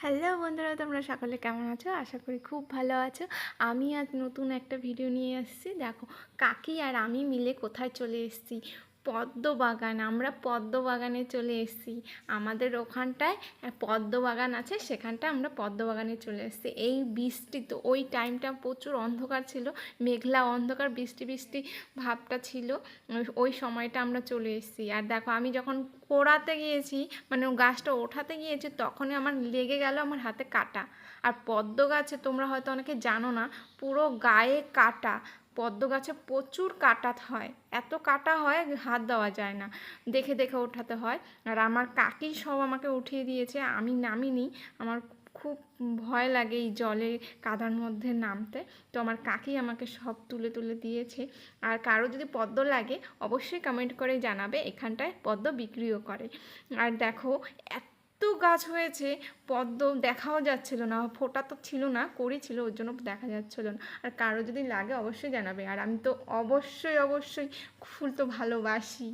Hello বন্ধুরা, তোমরা সকলে কেমন আছো? আশা করি খুব ভালো আছো। আমি আজ নতুন একটা ভিডিও নিয়ে এসেছি। দেখো, কাকি আর আমি মিলে কোথায় চলে এসেছি, পদ্ম বাগান। আমরা পদ্ম বাগানে চলে এসেছি। আমাদের ওখানটায় পদ্ম বাগান আছে, সেখানটায় আমরা পদ্ম বাগানে চলে এসেছি। এই বৃষ্টি তো, ওই টাইমটা প্রচুর অন্ধকার ছিল, মেঘলা অন্ধকার, বৃষ্টি বৃষ্টি ভাবটা ছিল। ওই সময়টা আমরা চলে এসেছি। আর দেখো, আমি যখন কোড়াতে গিয়েছি, মানে গাছটা ওঠাতে গিয়েছি, তখনই আমার লেগে গেল আমার হাতে কাটা। আর পদ্ম গাছে, তোমরা হয়তো অনেকে জানো না, পুরো গায়ে কাটা। পদ্ম গাছে প্রচুর কাটা হয়, এত কাটা হয় হাত দেওয়া যায় না, দেখে দেখে ওঠাতে হয়। আর আমার কাকি সব আমাকে উঠিয়ে দিয়েছে, আমি নামিনি। আমার খুব ভয় লাগে এই জলে, কাদার মধ্যে নামতে। তো আমার কাকি আমাকে সব তুলে তুলে দিয়েছে। আর কারো যদি পদ্ম লাগে অবশ্যই কমেন্ট করে জানাবে, এখানটায় পদ্ম বিক্রিও করে। আর দেখো, এত গাছ হয়েছে, পদ্ম দেখাও যাচ্ছিল না, ফোটা তো ছিল না, কড়ি ছিল, ওর জন্য দেখা যাচ্ছিল না। আর কারো যদি লাগে অবশ্যই জানাবে। আর আমি তো অবশ্যই অবশ্যই ফুল তো ভালোবাসি।